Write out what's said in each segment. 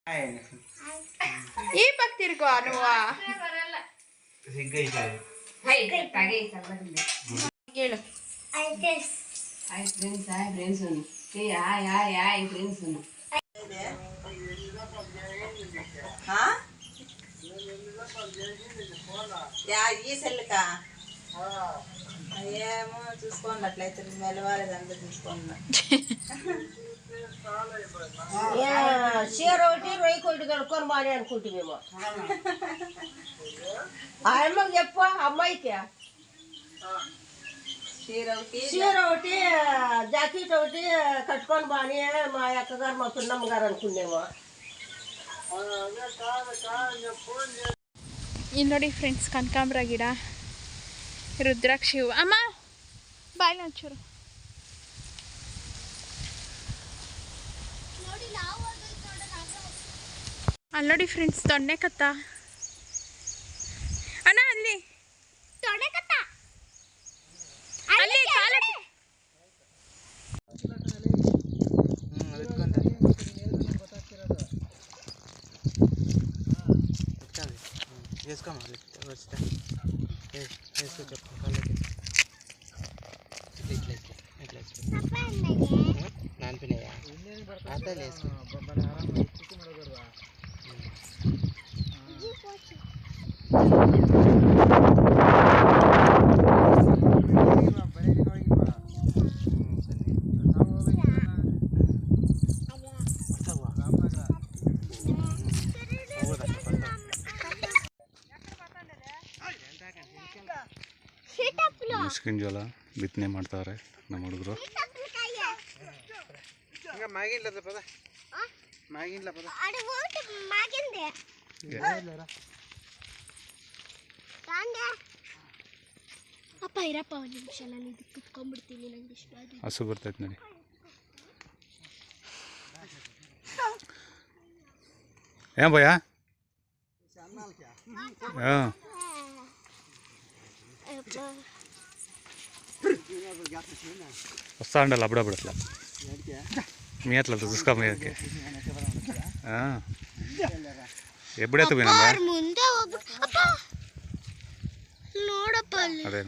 ಈ ಪಕ್ತಿರ್ಕೋ ಅನ್ನುವ ಹೇಳು ఈ సెల్లుకా ఏమో చూసుకోండి అట్లయితే మెల్లవారేదంతా చూసుకోండి చీర ఒకటి రొయ్యి కొట్టి కడుక్కొని బాగా అనుకుంటున్నామేమో ఆ అమ్మకి చెప్పు అమ్మాయికి చీర ఒకటి జాకెట్ ఒకటి కట్టుకొని బాగానే మా అక్కగారు మా పిన్నమ్మ గారు అనుకున్నామో ಇಲ್ಲಿ ನೋಡಿ ಫ್ರೆಂಡ್ಸ್ ಕನಕಾಂಬರ ಗಿಡ ರುದ್ರಾಕ್ಷಿ ಹೂವು ಅಮ್ಮ ಬಾಯ್ಲ ಒಂಚೂರು ಅಲ್ಲಿ ನೋಡಿ ಫ್ರೆಂಡ್ಸ್ ತೊಂಡೆ ಕತ್ತ ಅಣ್ಣ ಅಲ್ಲಿ ತೊಂಡೆ ಕತ್ತ ಅಲ್ಲಿ ಮುಸ್ಕಿನ ಜೋಳ ಬಿತ್ತನೆ ಮಾಡ್ತಾವ್ರೆ ನಮ್ಮ ಹುಡುಗರು. ಅಪ್ಪ ಇರಪ್ಪ ಒಂದು ನಿಮಿಷ ನಾನು ಇದಕ್ಕೆ ಕುತ್ಕೊಂಡ್ಬಿಡ್ತೀನಿ ನಂಗೆ ಇಷ್ಟ ಹಸು ಬರ್ತೈತೆ ನೋಡಿ. ಏನ್ ಭಯ ಹಾಂ వస్తాండాలి అప్పుడప్పుడు అట్లా మీ అట్లా చూసుకో మీదకి ఎప్పుడైతే పోయినా అదే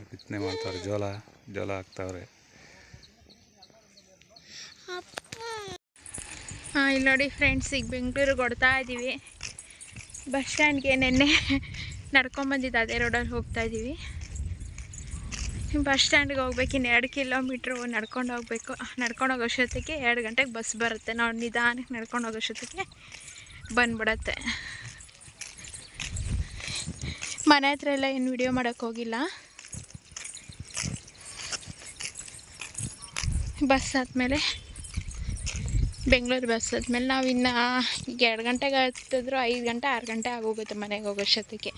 ಬಿತ್ತನೆ ಮಾಡ್ತಾವ್ರೆ, ಜೋಳ ಹಾಕ್ತಾವ್ರೆ. ಇಲ್ಲಿ ನೋಡಿ ಫ್ರೆಂಡ್ಸ್, ಈಗ ಬೆಂಗಳೂರಿಗೆ ಹೊಡ್ತಾ ಇದ್ದೀವಿ. ಬಸ್ ಸ್ಟ್ಯಾಂಡ್ಗೆ ನೆನ್ನೆ ನಡ್ಕೊಂಬಂದಿದ್ದು ಅದೇ ರೋಡಲ್ಲಿ ಹೋಗ್ತಾ ಇದ್ದೀವಿ. ಬಸ್ ಸ್ಟ್ಯಾಂಡ್ಗೆ ಹೋಗ್ಬೇಕು, ಇನ್ನು 2 ಕಿಲೋಮೀಟ್ರು ನಡ್ಕೊಂಡು ಹೋಗ್ಬೇಕು. ನಡ್ಕೊಂಡು ಹೋಗೋಷ್ಟೊತ್ತಿಗೆ 2 ಗಂಟೆಗೆ ಬಸ್ ಬರುತ್ತೆ. ನಾವು ನಿಧಾನಕ್ಕೆ ನಡ್ಕೊಂಡು ಹೋಗೋಷ್ಟೊತ್ತಿಗೆ ಬಂದ್ಬಿಡತ್ತೆ. ಮನೆ ಹತ್ರ ಎಲ್ಲ ಏನು ವಿಡಿಯೋ ಮಾಡೋಕ್ಕೆ ಹೋಗಿಲ್ಲ. ಬಸ್ ಆದಮೇಲೆ ಬೆಂಗಳೂರು ಬಸ್ ಆದಮೇಲೆ ನಾವು ಇನ್ನು ಈಗ 2 ಗಂಟೆಗೆ ಹತ್ತಿದ್ರು 5 ಗಂಟೆ 6 ಗಂಟೆ ಆಗೋಗುತ್ತೆ ಮನೆಗೆ ಹೋಗೋಷ್ಟೊತ್ತಿಗೆ,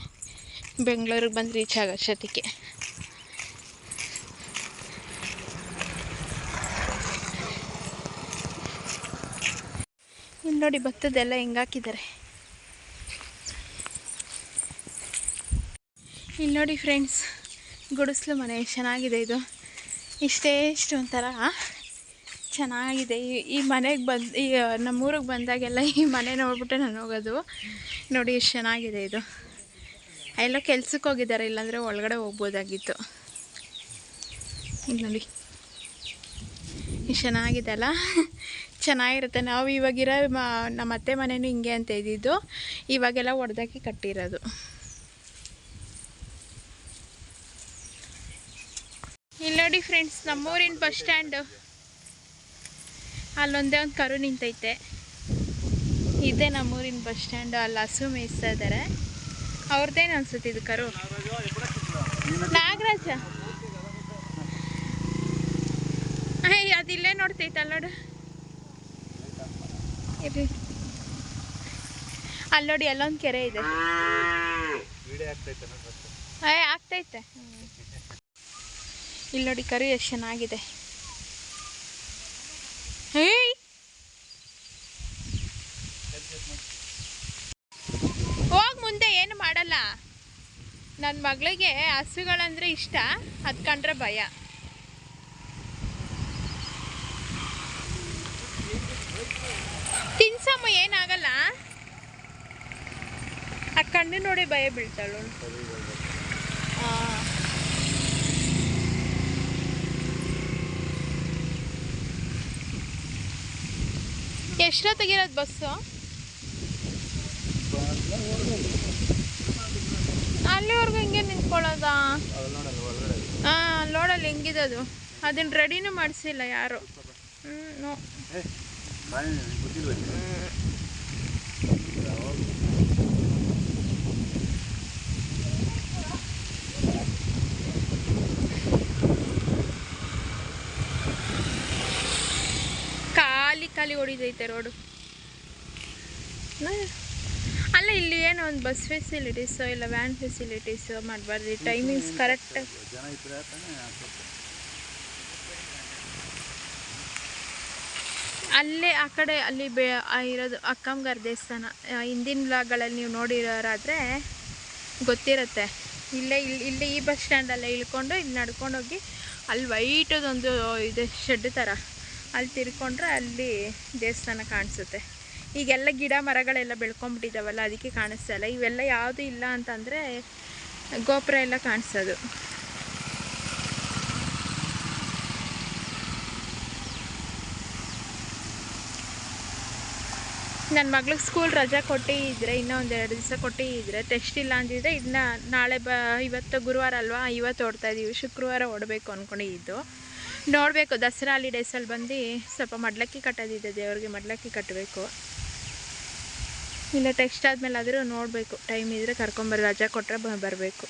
ಬೆಂಗಳೂರಿಗೆ ಬಂದು ರೀಚ್ ಆಗೋಷ್ಟೊತ್ತಿಗೆ. ಇಲ್ಲಿ ನೋಡಿ ಭತ್ತದೆಲ್ಲ ಹೆಂಗೆ ಹಾಕಿದ್ದಾರೆ. ಇಲ್ಲಿ ನೋಡಿ ಫ್ರೆಂಡ್ಸ್, ಗುಡಿಸ್ಲು ಮನೆ ಎಷ್ಟು ಚೆನ್ನಾಗಿದೆ. ಇದು ಇಷ್ಟು ಒಂಥರ ಚೆನ್ನಾಗಿದೆ. ಈ ಮನೆಗೆ ಬಂದು ಈ ನಮ್ಮೂರಿಗೆ ಬಂದಾಗೆಲ್ಲ ಈ ಮನೆ ನೋಡ್ಬಿಟ್ಟೆ ನಾನು ಹೋಗೋದು. ನೋಡಿ ಎಷ್ಟು ಚೆನ್ನಾಗಿದೆ ಇದು. ಎಲ್ಲ ಕೆಲ್ಸಕ್ಕೆ ಹೋಗಿದ್ದಾರೆ, ಇಲ್ಲಾಂದರೆ ಒಳಗಡೆ ಹೋಗ್ಬೋದಾಗಿತ್ತು. ಇಲ್ಲಿ ನೋಡಿ ಎಷ್ಟು ಚೆನ್ನಾಗಿದೆ ಅಲ್ಲ, ಚೆನ್ನಾಗಿರುತ್ತೆ. ನಾವು ಇವಾಗಿರೋ ನಮ್ಮ ಅತ್ತೆ ಮನೆಯೂ ಹಿಂಗೆ ಅಂತ ಇದ್ದಿದ್ದು, ಇವಾಗೆಲ್ಲ ಹೊಡೆದಾಕಿ ಕಟ್ಟಿರೋದು. ಇಲ್ಲಿ ನೋಡಿ ಫ್ರೆಂಡ್ಸ್, ನಮ್ಮೂರಿನ ಬಸ್ ಸ್ಟ್ಯಾಂಡು. ಅಲ್ಲೊಂದೇ ಒಂದು ಕರು ನಿಂತೈತೆ. ಇದೇ ನಮ್ಮೂರಿನ ಬಸ್ ಸ್ಟ್ಯಾಂಡು. ಅಲ್ಲಿ ಹಸು ಮೇಯಿಸ್ತಾ ಇದ್ದಾರೆ. ಅವ್ರದ್ದೇನು ಅನ್ಸುತ್ತೆ ಇದು ಕರು? ನಾಗರಾಜ ಅದಿಲ್ಲೇ ನೋಡ್ತೈತೆ ಅಲ್ಲೋಡು. ಇರ್ರಿ, ಅಲ್ಲಿ ನೋಡಿ ಅಲ್ಲೊಂದು ಕೆರೆ ಇದೆ. ಆಗ್ತೈತೆ. ಇಲ್ಲಿ ನೋಡಿ ಕರು ಎಷ್ಟು ಚೆನ್ನಾಗಿದೆ. ಹೋಗಿ ಮುಂದೆ ಏನು ಮಾಡಲ್ಲ. ನನ್ನ ಮಗಳಿಗೆ ಹಸುಗಳಂದ್ರೆ ಇಷ್ಟ, ಅದು ಕಂಡ್ರೆ ಭಯ. ತಿನ್ಸಮ್ಮ, ಏನಾಗಲ್ಲ. ಆ ಕಣ್ಣು ನೋಡಿ ಭಯ ಬೀಳ್ತಾಳು. ಎಷ್ಟೊತ್ತಿಗಿರೋದು ಬಸ್ಸು? ಅಲ್ಲಿವರೆಗೂ ಹಿಂಗೆ ನಿಂತ್ಕೊಳ್ಳೋದಾ? ಹಾಂ, ಲೋಡಲ್ಲಿ ಹೆಂಗಿದೆ ಅದು? ಅದನ್ನು ರೆಡಿನೂ ಮಾಡಿಸಿಲ್ಲ ಯಾರು. ನೋ. ಖಾಲಿ ಹೊಡಿದೈತೆ ರೋಡು. ಅಲ್ಲ, ಇಲ್ಲಿ ಏನೋ ಒಂದು ಬಸ್ ಫೆಸಿಲಿಟೀಸು ಇಲ್ಲ ವ್ಯಾನ್ ಫೆಸಿಲಿಟೀಸು ಮಾಡಬಾರ್ದು. Timings correct. ಅಲ್ಲೇ ಆ ಕಡೆ ಅಲ್ಲಿ ಇರೋದು ಅಕ್ಕಮ್ಮಗಾರ ದೇವಸ್ಥಾನ. ಹಿಂದಿನ ಬ್ಲಾಗ್ಗಳಲ್ಲಿ ನೀವು ನೋಡಿರೋರಾದರೆ ಗೊತ್ತಿರುತ್ತೆ. ಇಲ್ಲಿ ಈ ಬಸ್ ಸ್ಟ್ಯಾಂಡಲ್ಲೇ ಇಳ್ಕೊಂಡು ಇಲ್ಲಿ ನಡ್ಕೊಂಡೋಗಿ ಅಲ್ಲಿ ವೈಟದೊಂದು ಇದೆ ಶೆಡ್ ಥರ, ಅಲ್ಲಿ ತಿರ್ಕೊಂಡ್ರೆ ಅಲ್ಲಿ ದೇವಸ್ಥಾನ ಕಾಣಿಸುತ್ತೆ. ಈಗೆಲ್ಲ ಗಿಡ ಮರಗಳೆಲ್ಲ ಬೆಳ್ಕೊಂಬಿಟ್ಟಿದ್ದಾವಲ್ಲ, ಅದಕ್ಕೆ ಕಾಣಿಸ್ತಾ ಇಲ್ಲ. ಇವೆಲ್ಲ ಯಾವುದೂ ಇಲ್ಲ ಅಂತಂದರೆ ಗೋಪುರ ಎಲ್ಲ ಕಾಣಿಸೋದು. ನನ್ನ ಮಗಳಿಗೆ ಸ್ಕೂಲ್ ರಜಾ ಕೊಟ್ಟಿದ್ದರೆ, ಇನ್ನೂ ಒಂದೆರಡು ದಿವಸ ಕೊಟ್ಟಿದ್ದರೆ, ಟೆಸ್ಟ್ ಇಲ್ಲ ಅಂದಿದ್ರೆ ಇನ್ನು ನಾಳೆ ಇವತ್ತು ಗುರುವಾರ ಅಲ್ವಾ, ಇವತ್ತು ಓಡ್ತಾಯಿದ್ದೀವಿ. ಶುಕ್ರವಾರ ಓಡಬೇಕು ಅಂದ್ಕೊಂಡಿದ್ದು. ನೋಡಬೇಕು, ದಸರಾ ಹಾಲಿಡೇಸಲ್ಲಿ ಬಂದು ಸ್ವಲ್ಪ ಮಡ್ಲಕ್ಕಿ ಕಟ್ಟೋದಿದೆ, ದೇವ್ರಿಗೆ ಮಡ್ಲಕ್ಕಿ ಕಟ್ಟಬೇಕು. ಇಲ್ಲ ಟೆಸ್ಟ್ ಆದಮೇಲೆ ಆದರೂ ನೋಡಬೇಕು, ಟೈಮ್ ಇದ್ದರೆ ಕರ್ಕೊಂಬರ್ರಿ, ರಜಾ ಕೊಟ್ಟರೆ ಬರಬೇಕು.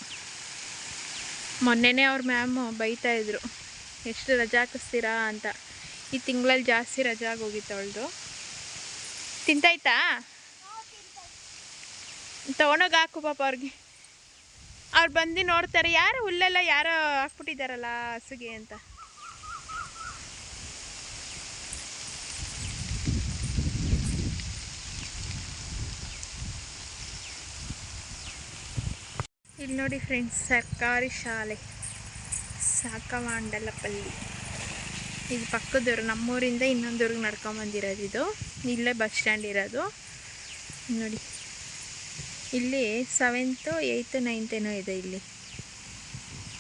ಮೊನ್ನೆನೇ ಅವ್ರ ಮ್ಯಾಮು ಬೈತಾಯಿದ್ರು, ಎಷ್ಟು ರಜಾ ಹಾಕಿಸ್ತೀರಾ ಅಂತ. ಈ ತಿಂಗಳಲ್ಲಿ ಜಾಸ್ತಿ ರಜಾ ಆಗೋಗಿತ್ತು ಅವಳದು. ತಿಂತಾಯ್ತಾ? ತೊಗೊಂಡೋಗಿ ಹಾಕು ಪಾಪ ಅವ್ರಿಗೆ. ಅವ್ರು ಬಂದು ನೋಡ್ತಾರೆ, ಯಾರು ಹುಲ್ಲೆಲ್ಲ ಯಾರೋ ಹಾಕ್ಬಿಟ್ಟಿದ್ದಾರಲ್ಲ ಹಸುಗೆ ಅಂತ. ಇಲ್ಲಿ ನೋಡಿ ಫ್ರೆಂಡ್ಸ್, ಸರ್ಕಾರಿ ಶಾಲೆ ಸಾಕವಾಂಡಲಪಲ್ಲಿ. ಇದು ಪಕ್ಕದೂರು, ನಮ್ಮೂರಿಂದ ಇನ್ನೊಂದೂರಿಗೆ ನಡ್ಕೊಂಬಂದಿರೋದು. ಇದು ಇಲ್ಲೇ ಬಸ್ ಸ್ಟ್ಯಾಂಡ್ ಇರೋದು ನೋಡಿ. ಇಲ್ಲಿ 7th 8th 9th ಏನೋ ಇದೆ. ಇಲ್ಲಿ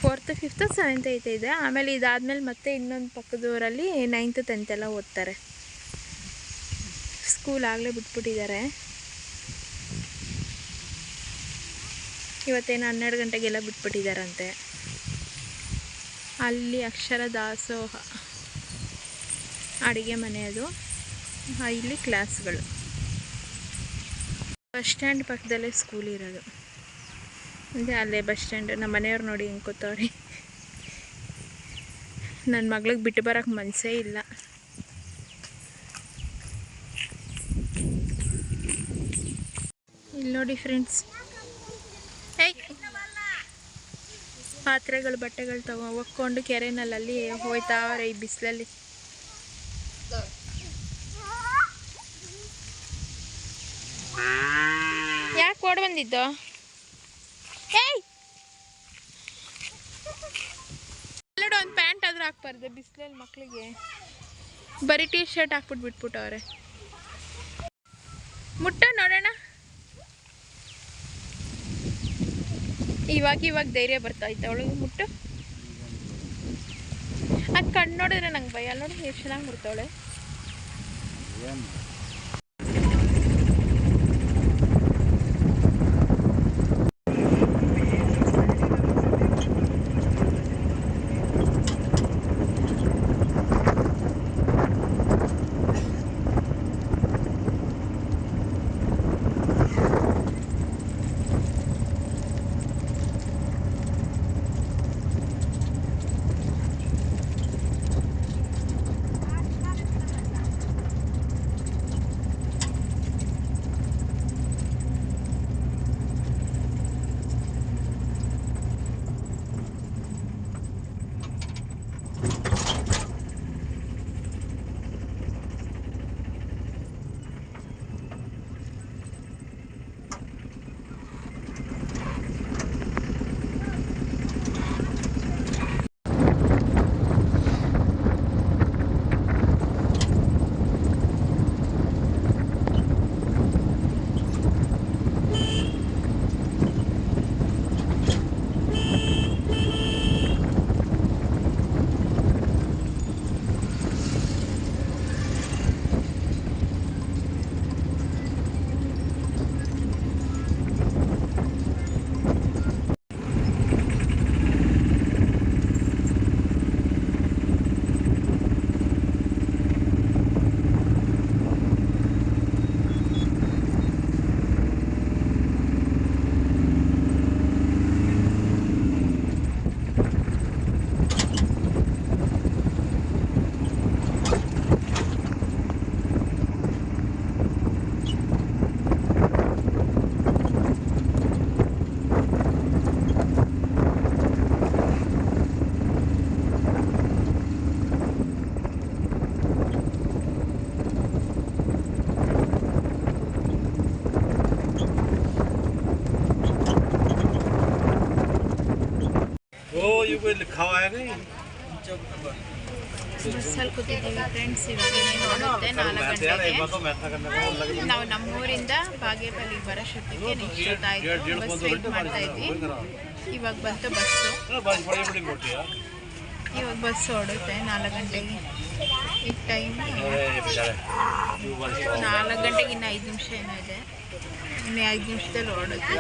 4th 5th 7th 8th ಇದೆ. ಆಮೇಲೆ ಇದಾದಮೇಲೆ ಮತ್ತೆ ಇನ್ನೊಂದು ಪಕ್ಕದೂರಲ್ಲಿ 9th 10th ಎಲ್ಲ ಓದ್ತಾರೆ. ಸ್ಕೂಲ್ ಆಗಲೇ ಬಿಟ್ಬಿಟ್ಟಿದ್ದಾರೆ. ಇವತ್ತೇನು 12 ಗಂಟೆಗೆಲ್ಲ ಬಿಟ್ಬಿಟ್ಟಿದ್ದಾರಂತೆ. ಅಲ್ಲಿ ಅಕ್ಷರ ದಾಸೋಹ ಅಡುಗೆ ಮನೆ ಅದು. ಇಲ್ಲಿ ಕ್ಲಾಸ್ಗಳು. ಬಸ್ ಸ್ಟ್ಯಾಂಡ್ ಪಕ್ಕದಲ್ಲೇ ಸ್ಕೂಲ್ ಇರೋದು. ಅಂದರೆ ಅಲ್ಲೇ ಬಸ್ ಸ್ಟ್ಯಾಂಡ್. ನಮ್ಮ ಮನೆಯವ್ರು ನೋಡಿ ಹೆಂಗೆ ಕೂತವ್ರಿ. ನನ್ನ ಮಗಳಿಗೆ ಬಿಟ್ಟು ಬರೋಕ್ಕೆ ಮನಸ್ಸೇ ಇಲ್ಲ. ಇಲ್ಲಿ ನೋಡಿ ಫ್ರೆಂಡ್ಸ್, ಪಾತ್ರೆಗಳು ಬಟ್ಟೆಗಳು ಒಕ್ಕೊಂಡು ಕೆರೆನಲ್ಲಿ ಹೋಯ್ತಾವ್ರೆ ಈ ಬಿಸಿಲಲ್ಲಿ. ಯಾಕೆ ಓಡ್ ಬಂದಿದ್ದು? ಎಲ್ಲರೂ ಒಂದು ಪ್ಯಾಂಟ್ ಆದ್ರೂ ಹಾಕ್ಬಾರ್ದು ಬಿಸಿಲಲ್ಲಿ ಮಕ್ಕಳಿಗೆ. ಬರೀ ಟೀ ಶರ್ಟ್ ಹಾಕ್ಬಿಟ್ಟು ಬಿಟ್ಬಿಟ್ಟವ್ರೆ. ಮುಟ್ಟ ನೋಡೋಣ. ಇವಾಗ ಧೈರ್ಯ ಬರ್ತಾಯ್ತ ಅವಳಿಗೆ. ಮುಟ್ಟು. ಅದು ಕಣ್ಣು ನೋಡಿದ್ರೆ ನಂಗೆ ಭಯ. ನೋಡಿ ಎಷ್ಟು ಚೆನ್ನಾಗಿ ಮುಡ್ತಾವಳೆ. ಬಸ್ಸಲ್ಲಿ ಕೂತಿದ್ದೀವಿ ಫ್ರೆಂಡ್ಸ್. ಇವಾಗ ನೋಡುತ್ತೆ 4 ಗಂಟೆಗೆ. ನಾವು ನಮ್ಮೂರಿಂದ ಬಾಗೇಪಲ್ಲಿಗೆ ಬರೋಷ್ಟೊತ್ತಿಗೆ ನಿಶ್ಚಿತಾಯಿತು. ಬಸ್ ವೆಯ್ಟ್ ಮಾಡ್ತಾ ಇದ್ವಿ. ಇವಾಗ ಬಂತು ಬಸ್ಸು. ಇವಾಗ ಬಸ್ ಓಡುತ್ತೆ 4 ಗಂಟೆಗೆ. ಈಗ ಟೈಮ್ 4 ಗಂಟೆಗೆ ಇನ್ನು 5 ನಿಮಿಷ ಏನೋ ಇದೆ. ಇನ್ನು 5 ನಿಮಿಷದಲ್ಲಿ ಓಡುತ್ತೆ.